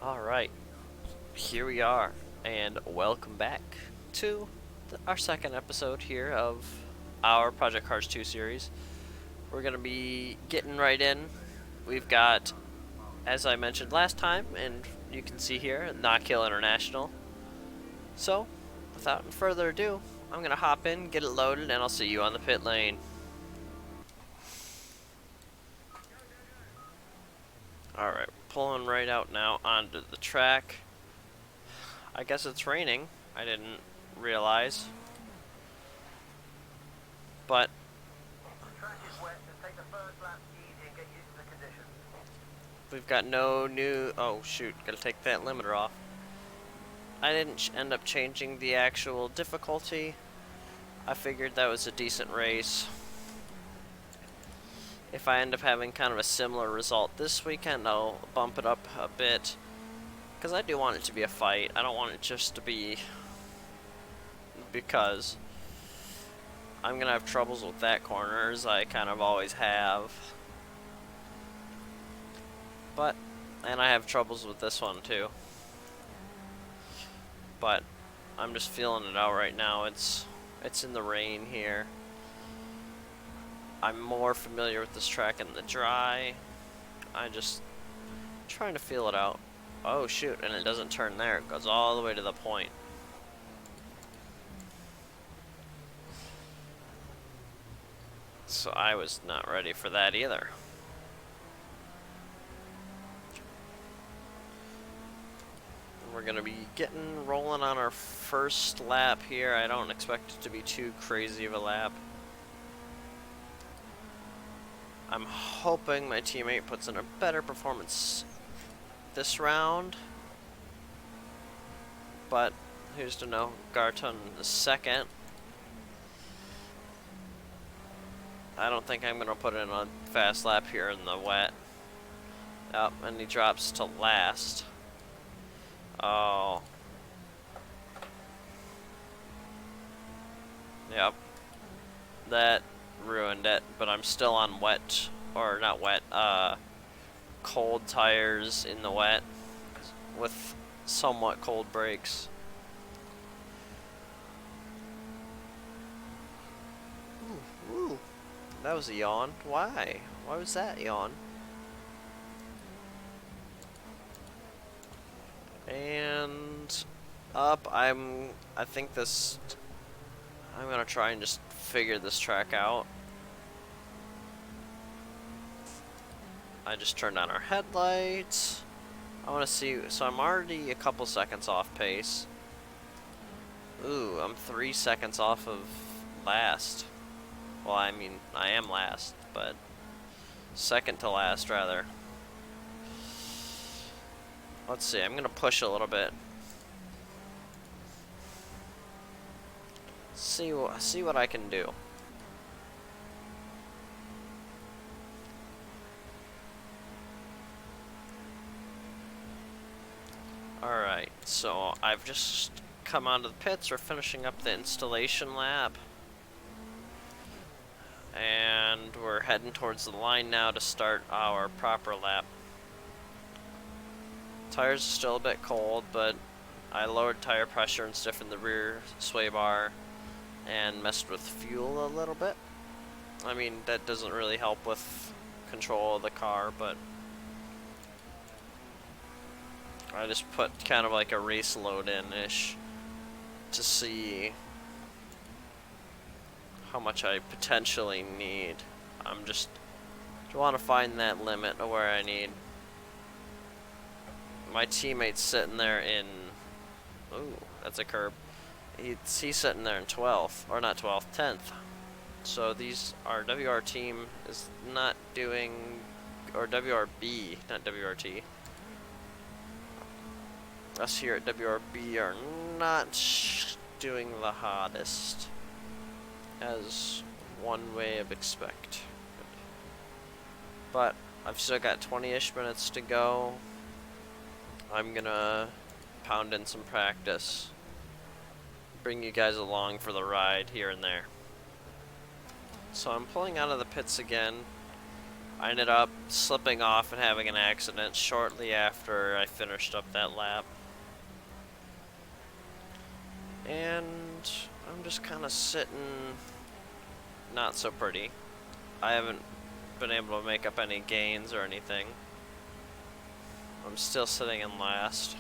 Alright, here we are, and welcome back to our second episode here of our Project Cars 2 series. We're going to be getting right in. We've got, as I mentioned last time, and you can see here, Not Kill International. So, without further ado, I'm going to hop in, get it loaded, and I'll see you on the pit lane. Alright, pulling right out now onto the track. I guess it's raining. I didn't realize. But we've got no new... Oh shoot, gotta take that limiter off. I didn't end up changing the actual difficulty. I figured that was a decent race. If I end up having kind of a similar result this weekend, I'll bump it up a bit. Because I do want it to be a fight. I don't want it just to be... Because I'm gonna have troubles with that corner, as I kind of always have. But, and I have troubles with this one too. But I'm just feeling it out right now. It's in the rain here. I'm more familiar with this track in the dry. I just trying to feel it out. Oh shoot, and it doesn't turn there. It goes all the way to the point. So I was not ready for that either. We're gonna be getting rolling on our first lap here. I don't expect it to be too crazy of a lap. I'm hoping my teammate puts in a better performance this round. But who's to know? Garton the second. I don't think I'm gonna put in a fast lap here in the wet. Yep, and he drops to last. Oh. Yep. That ruined it, but I'm still on wet, or not wet, cold tires in the wet with somewhat cold brakes. Ooh, that was a yawn. Why? Why was that yawn? And up, I think this, I'm gonna try and just figure this track out. I just turned on our headlights. I wanna see, so I'm already a couple seconds off pace. Ooh, I'm 3 seconds off of last. Well, I mean, I am last, but second to last rather. Let's see, I'm gonna push a little bit. See what I can do. Alright, so I've just come onto the pits. We're finishing up the installation lap. And we're heading towards the line now to start our proper lap. Tires are still a bit cold, but I lowered tire pressure and stiffened the rear sway bar and messed with fuel a little bit. I mean, that doesn't really help with control of the car, but I just put kind of like a race load in-ish to see how much I potentially need. I'm just want to find that limit of where I need. My teammate's sitting there in, ooh, that's a curb. He's sitting there in 12th, or not 12th, 10th. So our WR team is not doing, or WRB, not WRT. Us here at WRB are not doing the hottest, as one way of expect. But I've still got 20-ish minutes to go. I'm gonna pound in some practice, bring you guys along for the ride here and there. So I'm pulling out of the pits again. I ended up slipping off and having an accident shortly after I finished up that lap. And I'm just kind of sitting not so pretty. I haven't been able to make up any gains or anything. I'm still sitting in last.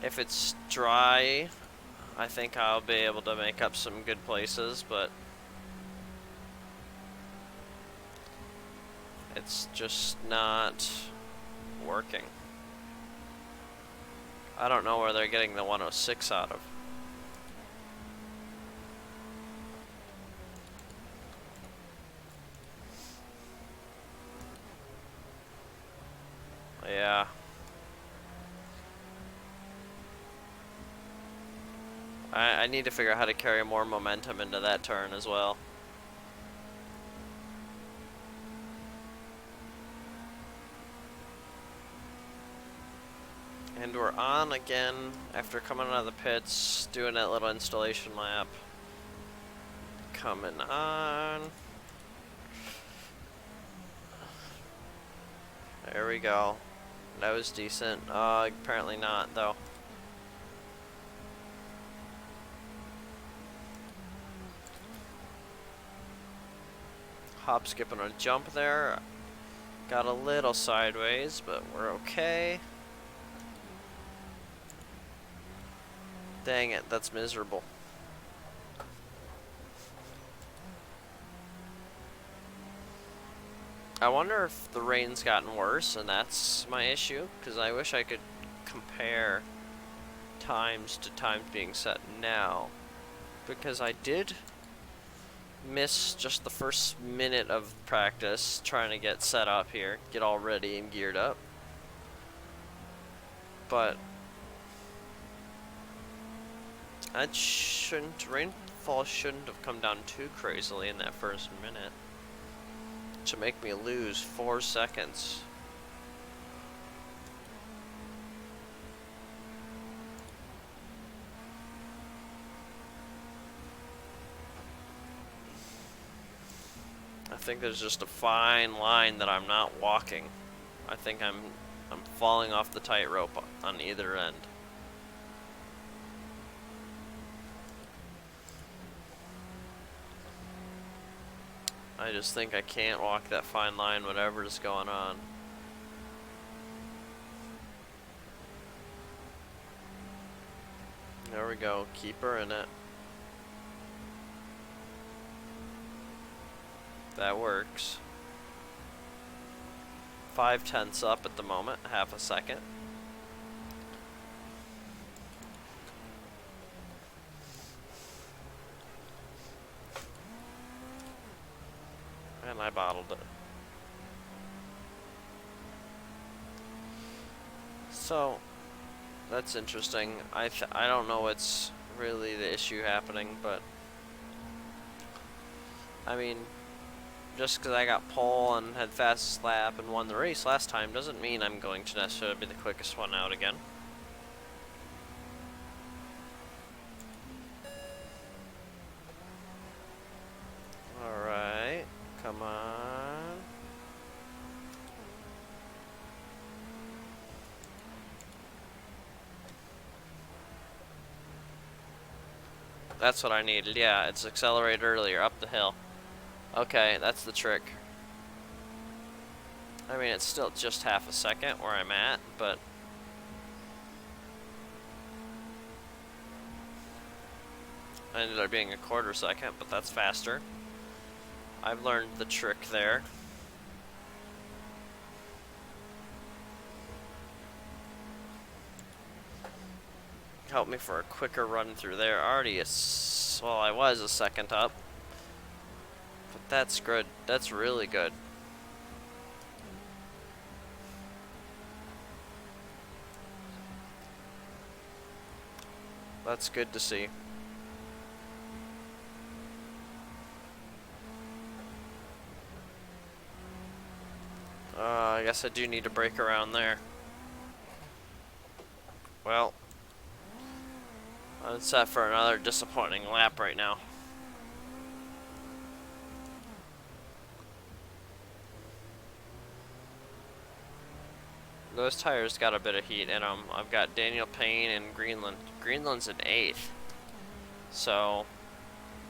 If it's dry, I think I'll be able to make up some good places, but it's just not working. I don't know where they're getting the 106 out of. Yeah. I need to figure out how to carry more momentum into that turn as well. And we're on again after coming out of the pits, doing that little installation lap. Coming on. There we go. That was decent. Apparently not, though. Hop, skip, and a jump there. Got a little sideways, but we're okay. Dang it, that's miserable. I wonder if the rain's gotten worse and that's my issue, because I wish I could compare times to times being set now, because I did miss just the first minute of practice trying to get set up here, get all ready and geared up. But that rainfall shouldn't have come down too crazily in that first minute to make me lose 4 seconds. I think there's just a fine line that I'm not walking. I think I'm falling off the tightrope on either end. I just think I can't walk that fine line, whatever's going on. There we go, keep her in it. That works. 5/10 up at the moment, half a second. And I bottled it. So, that's interesting. I don't know what's really the issue happening, but I mean, just because I got pole and had fastest lap and won the race last time doesn't mean I'm going to necessarily be the quickest one out again. Alright, come on. That's what I needed, yeah, it's accelerate earlier, up the hill. Okay, that's the trick. I mean, it's still just half a second where I'm at, but I ended up being a quarter second, but that's faster. I've learned the trick there. Help me for a quicker run through there. Already well, I was a second up. But that's good. That's really good. That's good to see. I guess I do need to brake around there. Well, I'm set for another disappointing lap right now. Those tires got a bit of heat in them. I've got Daniel Payne and Greenland. Greenland's in 8th. So,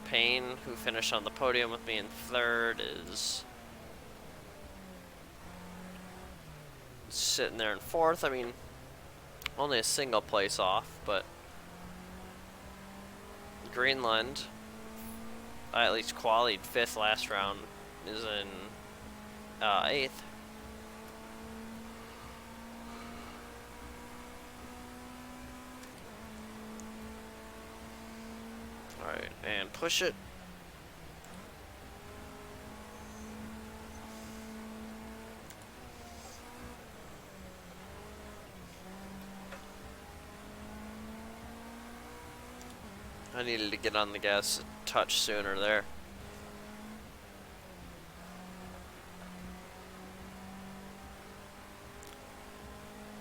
Payne, who finished on the podium with me in 3rd, is sitting there in 4th. I mean, only a single place off, but Greenland, I at least qualied 5th last round, is in 8th. Alright, and push it. I needed to get on the gas a touch sooner there.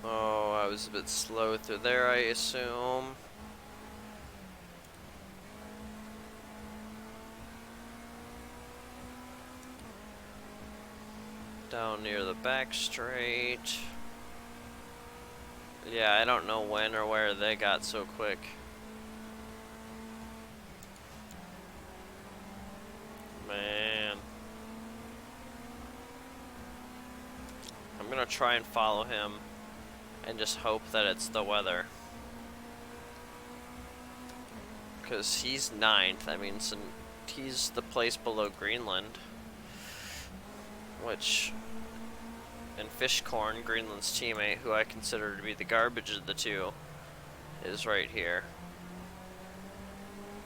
Oh, I was a bit slow through there, I assume. Down near the back straight. Yeah, I don't know when or where they got so quick. Man. I'm gonna try and follow him and just hope that it's the weather. Because he's 9th. I mean, so he's the place below Greenland. Which, and Fishcorn, Greenland's teammate, who I consider to be the garbage of the two, is right here.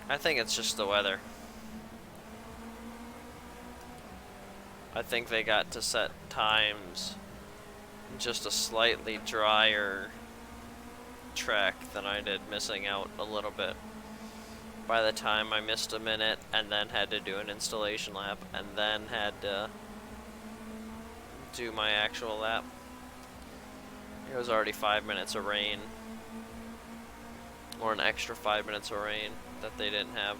I think it's just the weather. I think they got to set times in just a slightly drier track than I did, missing out a little bit. By the time I missed a minute and then had to do an installation lap and then had to do my actual lap, it was already 5 minutes of rain, or an extra 5 minutes of rain that they didn't have.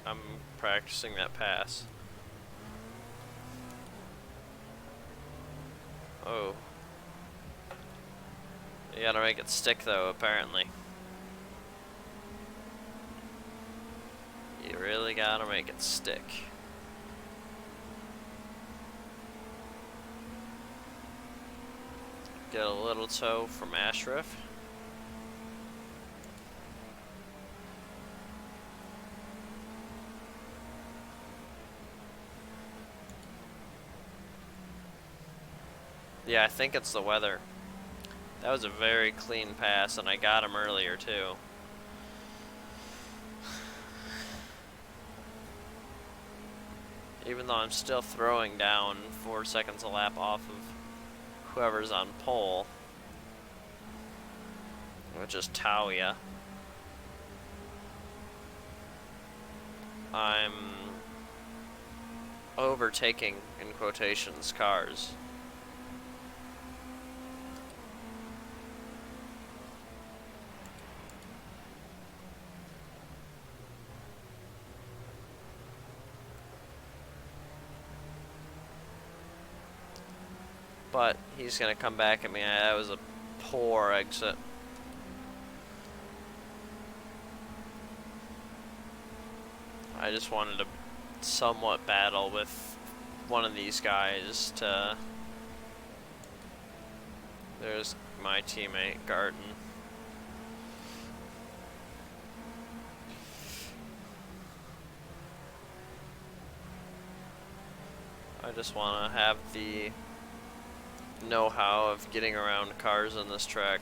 I'm practicing that pass. Oh. You gotta make it stick though, apparently. You really gotta make it stick. Get a little tow from Ashraf. Yeah, I think it's the weather. That was a very clean pass, and I got him earlier too. Even though I'm still throwing down 4 seconds a lap off of whoever's on pole, which is Taoya. I'm overtaking, in quotations, cars. But he's gonna come back at me. That was a poor exit. I just wanted to somewhat battle with one of these guys to... There's my teammate, Garten. I just want to have the know-how of getting around cars on this track.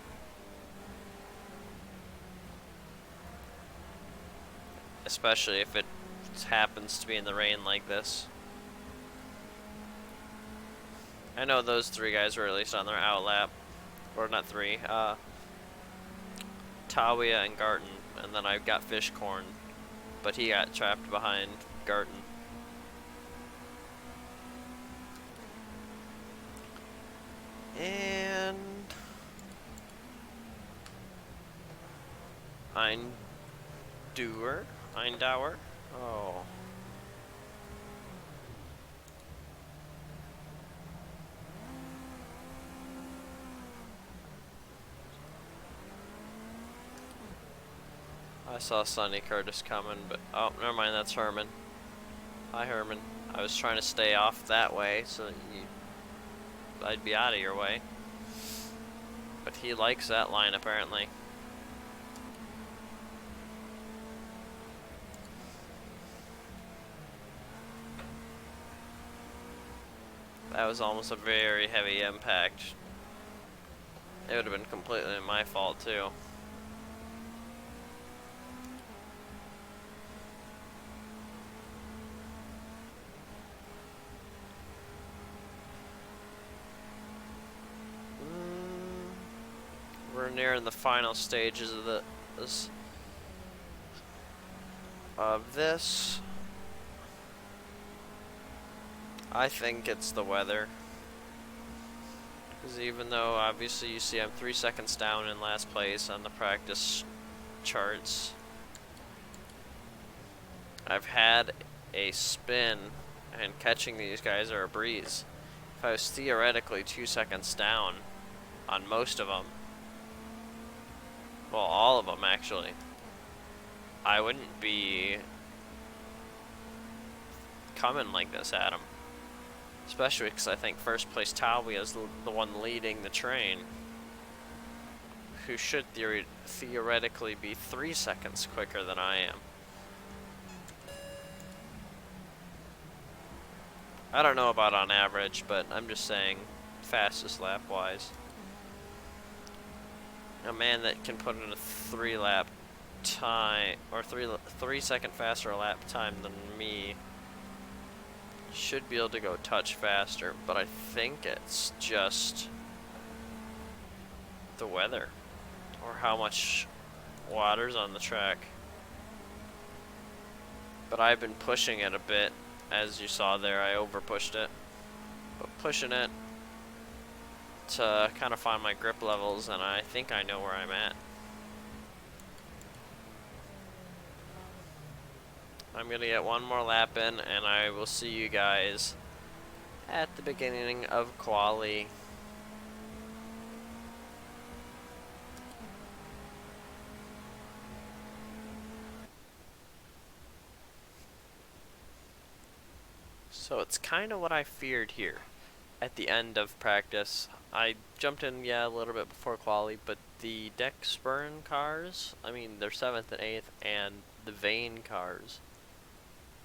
Especially if it happens to be in the rain like this. I know those 3 guys were at least on their outlap. Or not 3, Taoya and Garten, and then I've got Fishcorn, but he got trapped behind Garten. And Eindauer. Oh. I saw Sonny Curtis coming, but oh, never mind, that's Herman. Hi, Herman. I was trying to stay off that way so that I'd be out of your way. But he likes that line, apparently. That was almost a very heavy impact. It would have been completely my fault, too. We're nearing the final stages of this. I think it's the weather. Because even though obviously you see I'm 3 seconds down in last place on the practice charts, I've had a spin, and catching these guys are a breeze. If I was theoretically 2 seconds down on most of them, well, all of them actually, I wouldn't be coming like this at them. Especially because I think first place Tawi is the one leading the train, who should theoretically be 3 seconds quicker than I am. I don't know about on average, but I'm just saying fastest lap wise. A man that can put in a 3 lap time, or 3 second faster lap time than me, should be able to go touch faster, but I think it's just the weather or how much water's on the track. But I've been pushing it a bit, as you saw there. I over pushed it, but pushing it to kind of find my grip levels, and I think I know where I'm at. I'm gonna get one more lap in, and I will see you guys at the beginning of quali. So it's kind of what I feared here. At the end of practice, I jumped in, a little bit before quali, but the deck spurn cars, I mean, they're 7th and 8th, and the Vane cars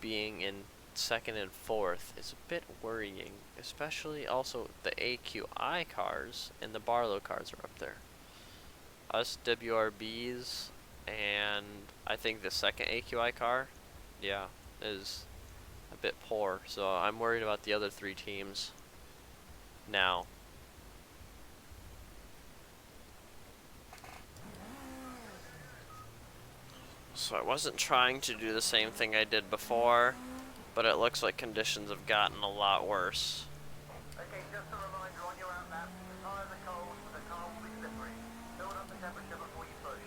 being in 2nd and 4th is a bit worrying, especially also the AQI cars and the Barlow cars are up there. Us WRBs, and I think the second AQI car, is a bit poor, so I'm worried about the other 3 teams now. So I wasn't trying to do the same thing I did before, but it looks like conditions have gotten a lot worse. Okay, just a reminder on your out lap, the tires are cold, so the car will be slippery. Build up the temperature before you push.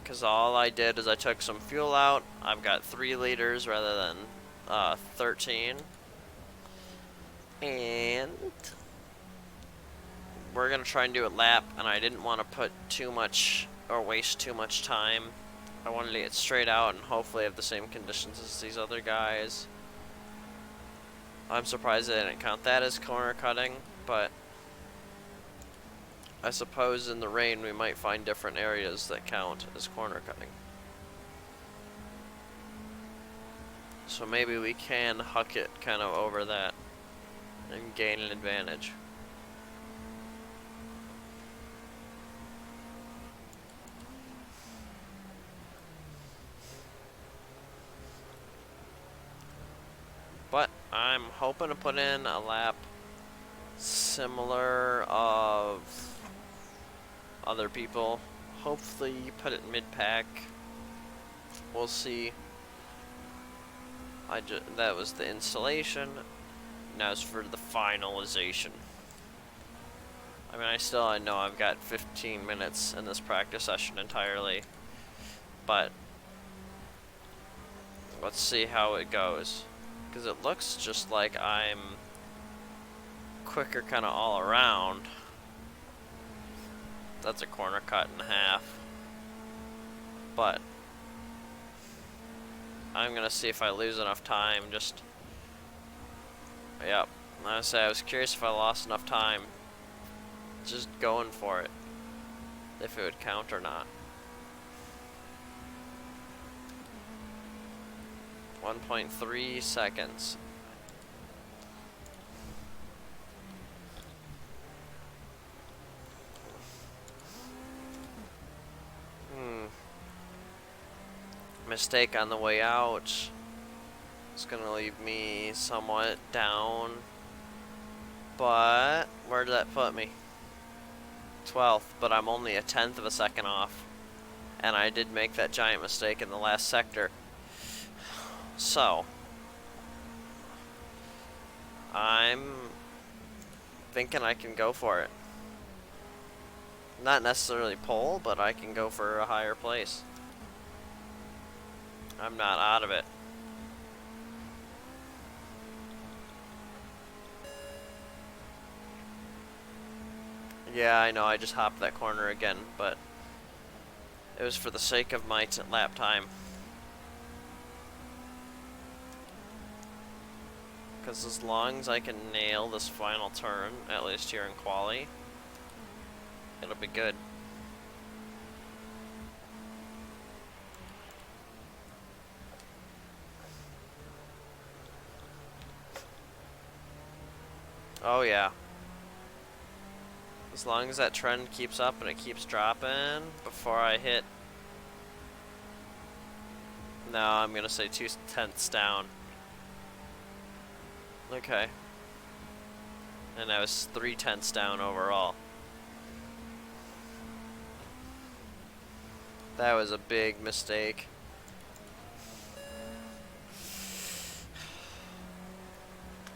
Because all I did is I took some fuel out. I've got 3 liters rather than 13. And we're going to try and do a lap, and I didn't want to put too much or waste too much time. I wanted to get straight out and hopefully have the same conditions as these other guys. I'm surprised they didn't count that as corner cutting, but I suppose in the rain we might find different areas that count as corner cutting. So maybe we can huck it kind of over that and gain an advantage. But I'm hoping to put in a lap similar of other people. Hopefully put it mid-pack. We'll see. That was the installation. Now it's for the finalization. I mean, I know I've got 15 minutes in this practice session entirely, but let's see how it goes. Because it looks just like I'm quicker kind of all around. That's a corner cut in half. But I'm gonna see if I lose enough time. Just, yep. I was curious if I lost enough time. Just going for it. If it would count or not. 1.3 seconds. Mistake on the way out. It's gonna leave me somewhat down. But where did that put me? 12th, but I'm only a tenth of a second off. And I did make that giant mistake in the last sector. So, I'm thinking I can go for it. Not necessarily pole, but I can go for a higher place. I'm not out of it. Yeah, I know, I just hopped that corner again, but it was for the sake of my lap time. Because as long as I can nail this final turn, at least here in quali, it'll be good. Oh yeah. As long as that trend keeps up and it keeps dropping before I hit... No, I'm gonna say 2/10 down. Okay. And I was 3/10 down overall. That was a big mistake.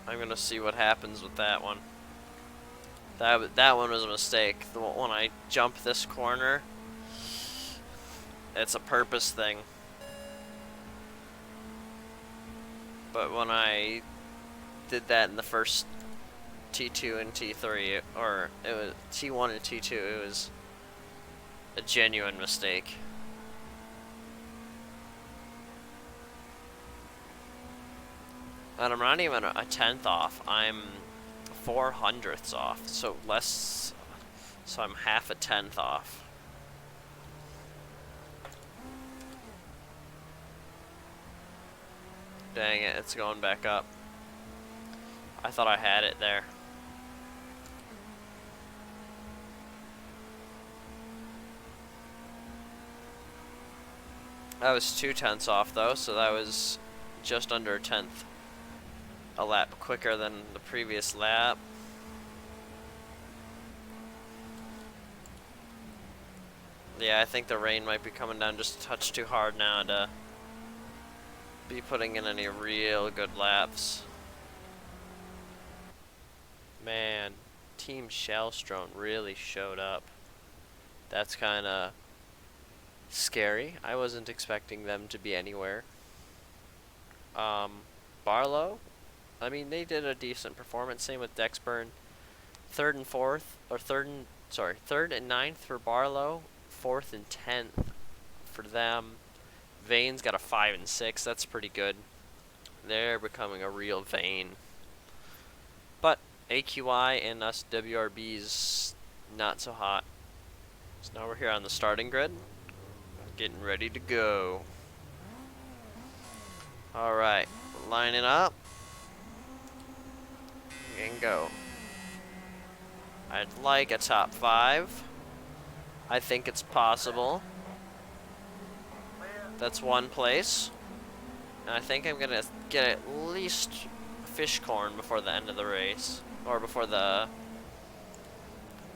I'm gonna see what happens with that one. That one was a mistake. When I jump this corner, it's a purpose thing. But when I did that in the first T2 and T3, or it was T1 and T2, it was a genuine mistake. And I'm not even a tenth off. I'm 4/100ths off, so less. So I'm half a tenth off. Dang it! It's going back up. I thought I had it there. I was 2/10 off though, so that was just under a tenth. A lap quicker than the previous lap. Yeah, I think the rain might be coming down just a touch too hard now to be putting in any real good laps. Man, Team Shellstrom really showed up. That's kind of scary. I wasn't expecting them to be anywhere. Barlow, I mean, they did a decent performance. Same with Dexburn. Third and ninth for Barlow. Fourth and 10th for them. Vane's got a 5 and 6. That's pretty good. They're becoming a real Vane. But AQI and us WRB's not so hot. So now we're here on the starting grid, getting ready to go. Alright, lining up and go. I'd like a top 5. I think it's possible. That's one place. And I think I'm gonna get at least fish corn before the end of the race. Or before the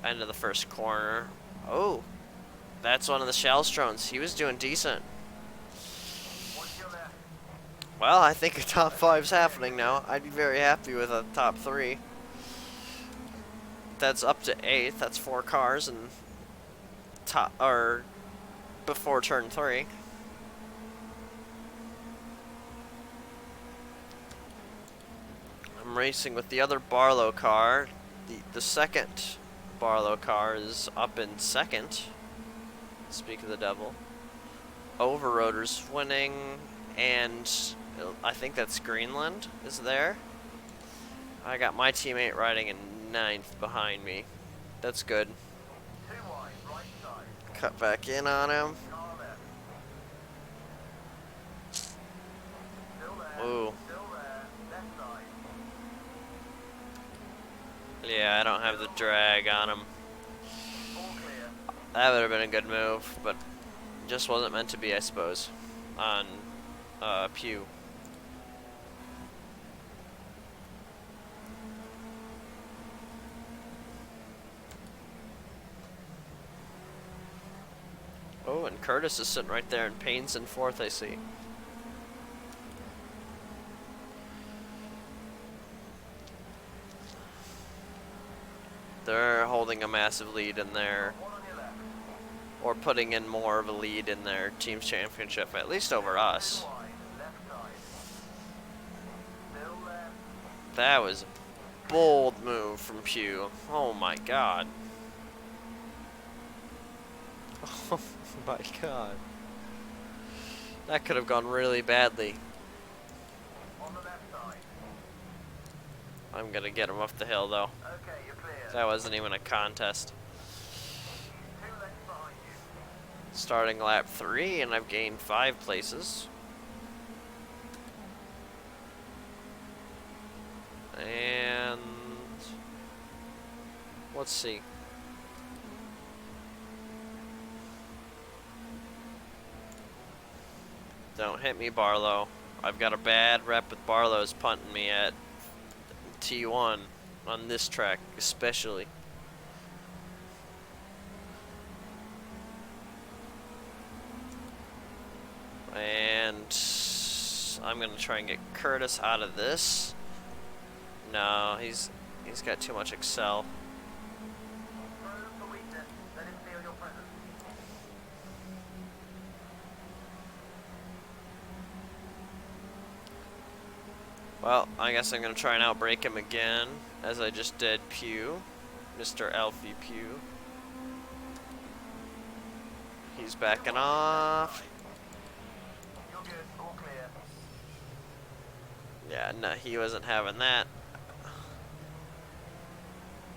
end of the first corner. Oh, that's one of the Shellstroms. He was doing decent. Well, I think a top 5's happening now. I'd be very happy with a top 3. That's up to 8th. That's 4 cars and before turn 3. I'm racing with the other Barlow car. The second Barlow car is up in second. Speak of the devil. Overroader's winning. and I think that's Greenland is there. I got my teammate riding in 9th behind me. That's good. 2 wide, right side. Cut back in on him. Car left. Still there. Ooh. Still there. Left side. Yeah, I don't have the drag on him. All clear. That would have been a good move, but just wasn't meant to be, I suppose, on Pew. Oh, and Curtis is sitting right there, and Payne's in 4th, I see. They're holding a massive lead in there, 1 on your left. or putting in more of a lead in their team's championship, at least over us. 2 wide, left side. Still left. That was a bold move from Pew. Oh my god. Oh my god. That could have gone really badly. On the left side. I'm gonna get him up the hill though. Okay, you're clear. That wasn't even a contest. 2 lengths behind you. Starting lap 3, and I've gained 5 places. And let's see. Don't hit me, Barlow. I've got a bad rep with Barlow's punting me at T1 on this track, especially. And I'm gonna try and get Curtis out of this. No, he's got too much Excel. Probe for weakness. Let him feel your presence. Well, I guess I'm gonna try and outbrake him again, as I just did Pew, Mr. Alfie Pew. He's backing off. You're good. All clear. Yeah, no, he wasn't having that.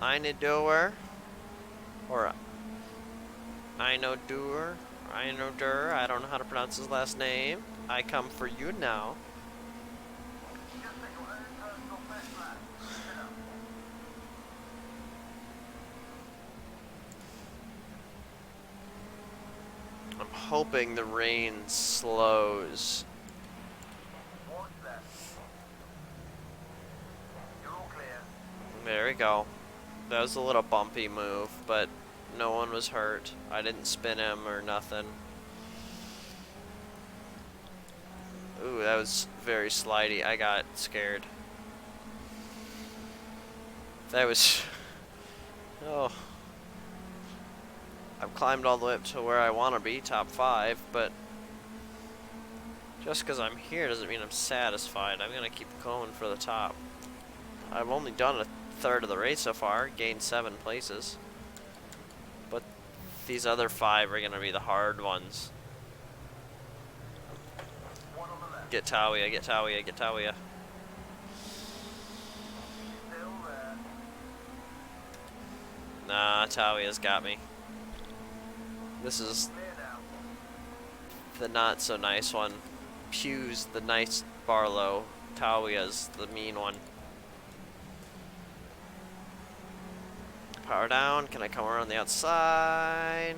Eine Doer, or Eino Doer, Eino Dur, I don't know how to pronounce his last name. I come for you now. Just set your own personal best lap. Keep it up. I'm hoping the rain slows. Watch left. You're all clear. There we go. That was a little bumpy move, but no one was hurt. I didn't spin him or nothing. Ooh, that was very slidey. I got scared. That was... Oh. I've climbed all the way up to where I want to be, top 5, but just because I'm here doesn't mean I'm satisfied. I'm going to keep going for the top. I've only done a third of the race so far, gained 7 places. But these other 5 are going to be the hard ones. 1 on the left. Get Tawia, get Tawia, get Tawia. Still there. Nah, Tawia's got me. This is Clear now. the not so nice one. Pew's the nice Barlow. Tawia's the mean one. Power down. Can I come around the outside?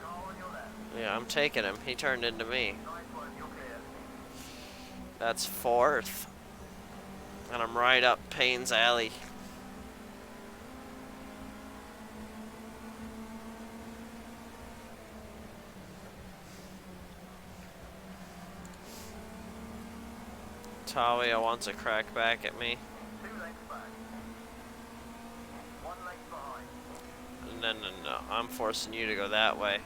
Car on your left. Yeah, I'm taking him. He turned into me. Nice one. You're clear. That's 4th. And I'm right up Payne's alley. Tawia wants a crack back at me. 2 lengths back. 1 length behind. No, no, no. I'm forcing you to go that way.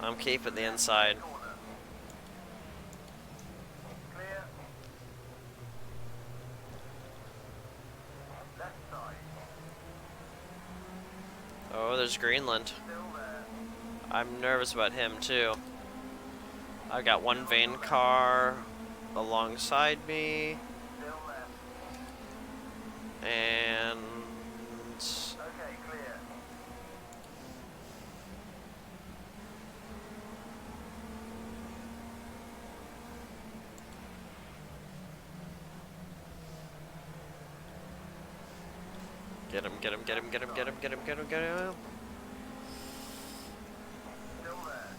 I'm keeping the inside. Corner. Clear. Left side. Oh, is Greenland. Still there. I'm nervous about him too. I've got one Vane car alongside me, Still left. and Okay, clear. get him, get him, get him, get him, get him, get him, get him, get him. Still there.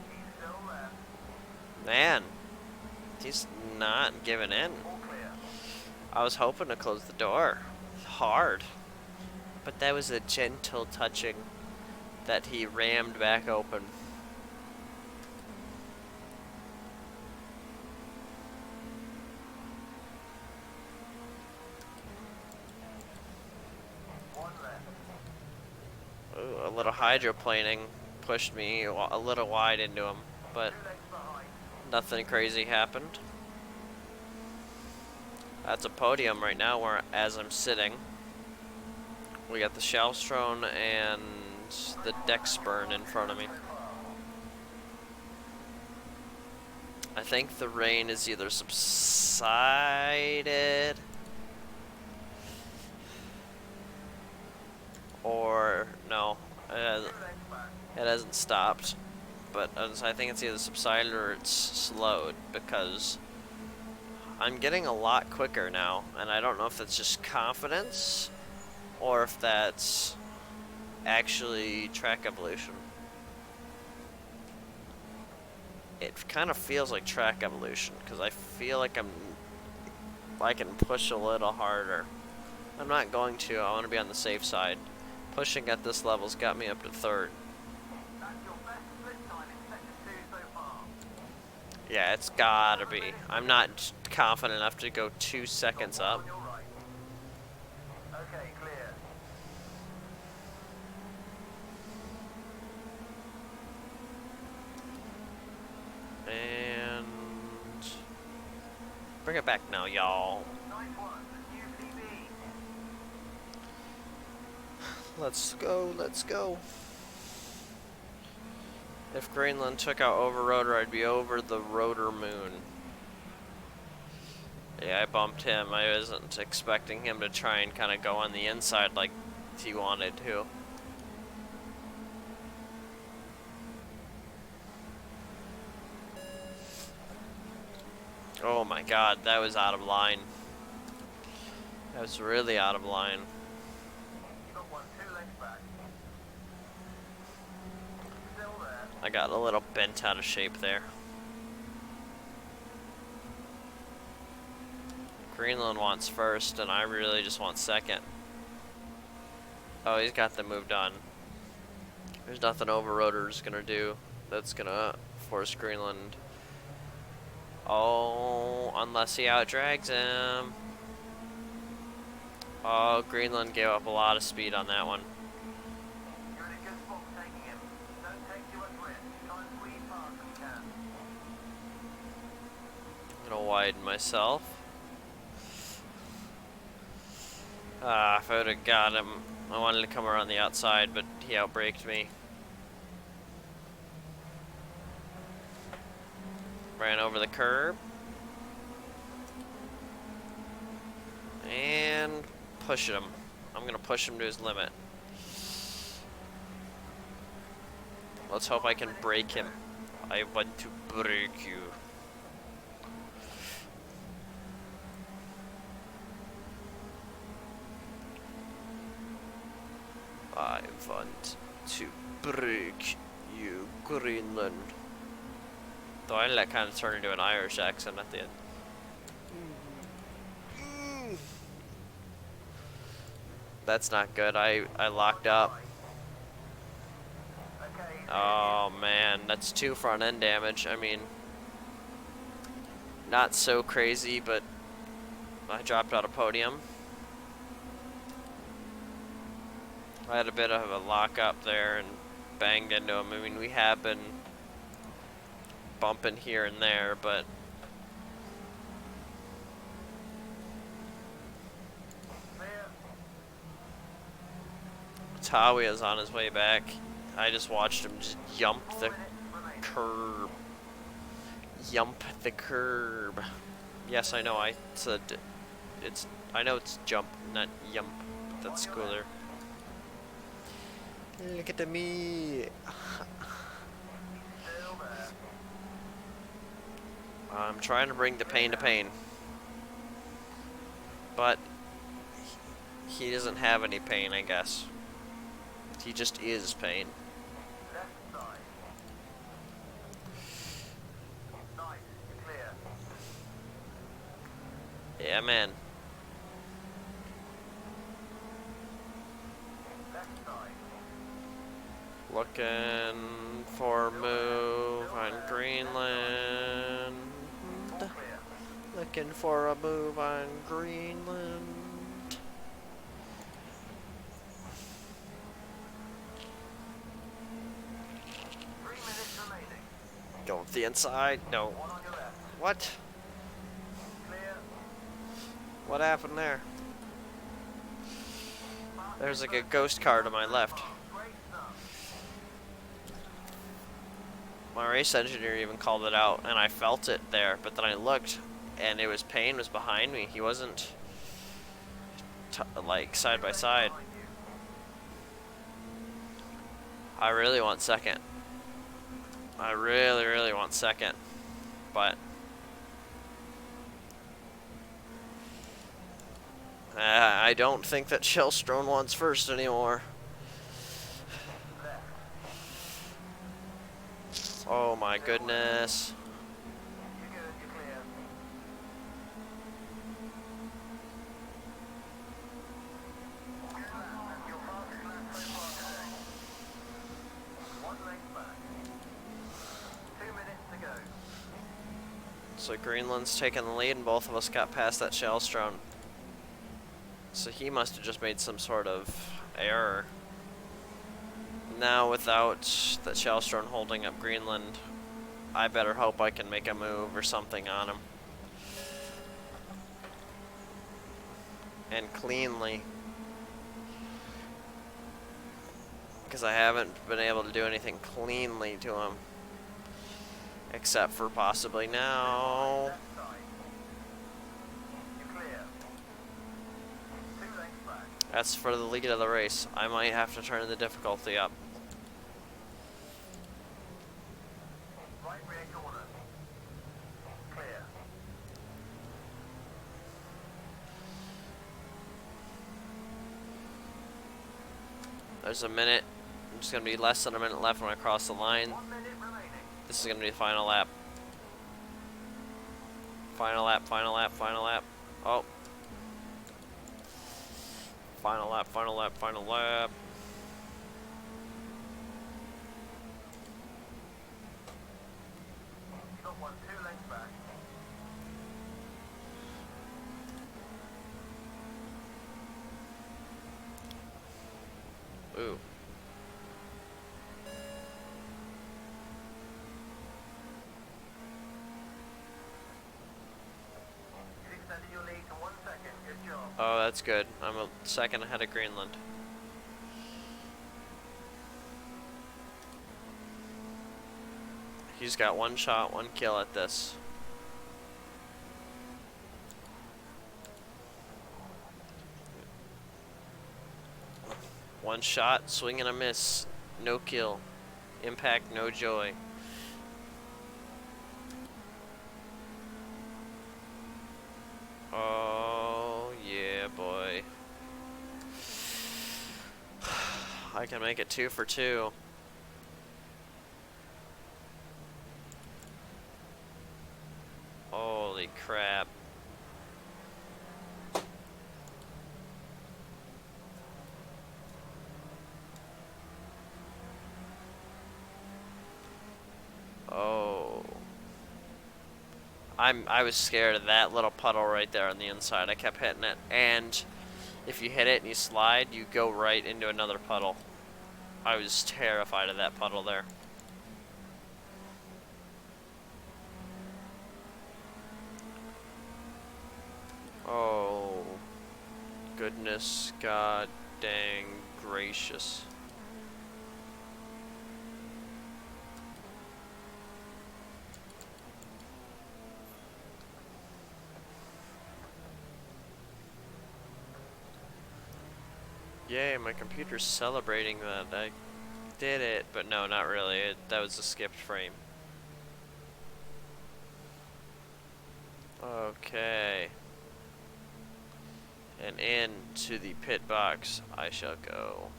He's still left. Man, he's not giving in. All clear. I was hoping to close the door hard, but that was a gentle touching that he rammed back open. One left. Ooh, a little hydroplaning pushed me a little wide into him, but 2 legs behind. nothing crazy happened. That's a podium right now where, as I'm sitting, we got the Shellstone and the Dexburn in front of me. I think the rain is either subsided or no, it hasn't stopped. But I think it's either subsided or it's slowed because I'm getting a lot quicker now, and I don't know if that's just confidence or if that's actually track evolution. It kind of feels like track evolution because I feel like I can push a little harder. I'm not going to. I want to be on the safe side. Pushing at this level's got me up to third. That's your best split time in sector 2 so far. Yeah, it's gotta be. I'm not confident enough to go 2 seconds Got one up. on your right. Okay, clear. And bring it back now, y'all. Nice one. UPB. Let's go, let's go. If Greenland took out over rotor, I'd be over the rotor moon. Yeah, I bumped him. I wasn't expecting him to try and kind of go on the inside like he wanted to. Oh my god, that was out of line. That was really out of line. You got one, 2 legs back. Still there. I got a little bent out of shape there. Greenland wants first, and I really just want second. Oh, he's got the move done. There's nothing over rotor's gonna do that's gonna force Greenland. Oh, unless he outdrags him. Oh, Greenland gave up a lot of speed on that one. You're in a good spot taking him. Don't take too much risk. Try and squeeze past if you can. I'm gonna widen myself. Ah, if I would have got him, I wanted to come around the outside, but he outbraked me. Ran over the curb. And pushing him. I'm gonna push him to his limit. Let's hope I can break him. I want to break you. I want to break you, Greenland. Though I let kind of turn into an Irish accent at the end. That's not good. I locked up. Okay. Oh man, that's 2 front end damage. I mean, not so crazy, but I dropped out of podium. I had a bit of a lock up there and banged into him. I mean, we have been bumping here and there, but Clear. Tawi is on his way back. I just watched him just yump 4 the minutes remaining. curb. Yump the curb. Yes, I know. I said it's. I know it's jump, not yump. That's cooler. Look at me. Still there. I'm trying to bring the pain to pain, but he doesn't have any pain, I guess. He just is pain. Left side. Nice. You're clear. Yeah, man. Left side. Looking for a move on Greenland. All clear. Looking for a move on Greenland. 3 minutes remaining. Going to the inside. No. 1 on your left. What? Clear. What happened there? There's like a ghost car to my left. Great stuff. My race engineer even called it out, and I felt it there. But then I looked, and it was Payne was behind me. He wasn't like side by side. Behind you. I really want second. I really, really want second, but I don't think that Shellstone wants first anymore. Left. Oh my goodness. You're good. You're clear. Good lap. Your fastest lap so far today. 1 length back. 2 minutes to go. So Greenland's taking the lead, and both of us got past that Shellstone. So he must have just made some sort of error. Now without that Shellstone holding up Greenland, I better hope I can make a move or something on him. And cleanly. Because I haven't been able to do anything cleanly to him. Except for possibly now. Left side. You're clear. 2 lengths back. That's for the lead of the race. I might have to turn the difficulty up. Right rear corner. Clear. There's a minute. There's going to be less than a minute left when I cross the line. 1 minute remaining. This is going to be the final lap. Final lap, final lap, final lap. Oh. Final lap, final lap, final lap. You got 1 2 lengths back. Ooh. You've extended your lead to 1 second. Good job. Oh, that's good. I'm a second ahead of Greenland. He's got 1 shot, 1 kill at this. One shot, swing and a miss, no kill. Impact, no joy. Oh, yeah, boy. I can make it 2 for 2. Holy crap. Oh. I was scared of that little puddle right there on the inside. I kept hitting it, and if you hit it and you slide, you go right into another puddle. I was terrified of that puddle there. Oh, goodness, god dang gracious. Yay, my computer's celebrating that I did it, but no, not really. That was a skipped frame. Okay. And into the pit box I shall go.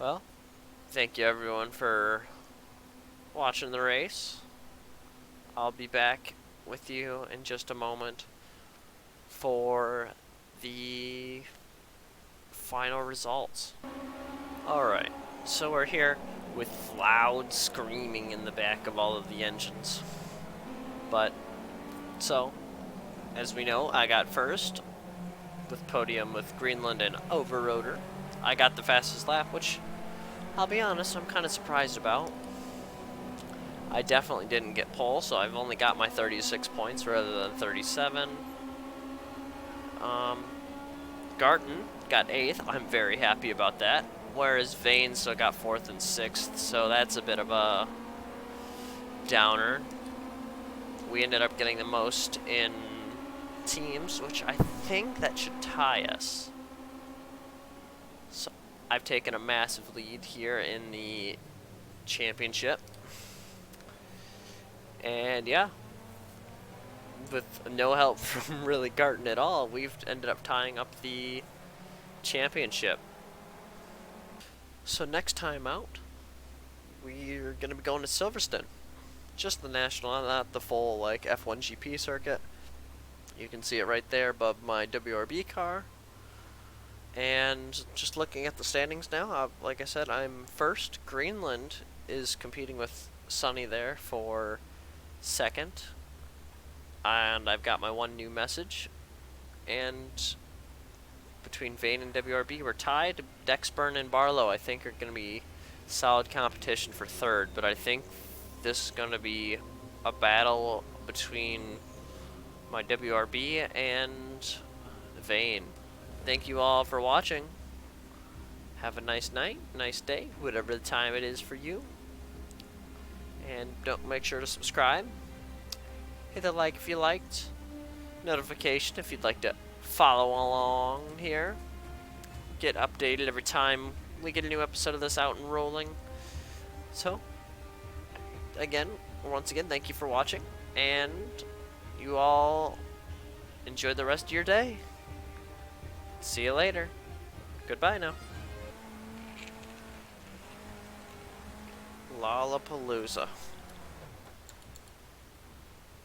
Well, thank you everyone for watching the race. I'll be back with you in just a moment for the final results. Alright, so we're here with loud screaming in the back of all of the engines. But, so, as we know, I got first with podium with Greenland and Overroader. I got the fastest lap, which, I'll be honest, I'm kind of surprised about. I definitely didn't get pole, so I've only got my 36 points rather than 37. Garten got 8th. I'm very happy about that. Whereas Vane still got 4th and 6th, so that's a bit of a downer. We ended up getting the most in teams, which I think that should tie us. So I've taken a massive lead here in the championship. And yeah, with no help from really Garten at all, we've ended up tying up the championship. So next time out, we're going to be going to Silverstone. Just the national, not the full like F1 GP circuit. You can see it right there above my WRB car. And just looking at the standings now, like I said, I'm first. Greenland is competing with Sunny there for second. And I've got my one new message. And between Vane and WRB, we're tied. Dexburn and Barlow, I think, are going to be solid competition for third. But I think this is going to be a battle between my WRB and Vane. Thank you all for watching. Have a nice night, nice day, whatever the time it is for you. And don't make sure to subscribe. Hit the like if you liked. Notification if you'd like to follow along here. Get updated every time we get a new episode of this out and rolling. So, once again, thank you for watching. And you all enjoy the rest of your day. See you later. Goodbye now. Lollapalooza.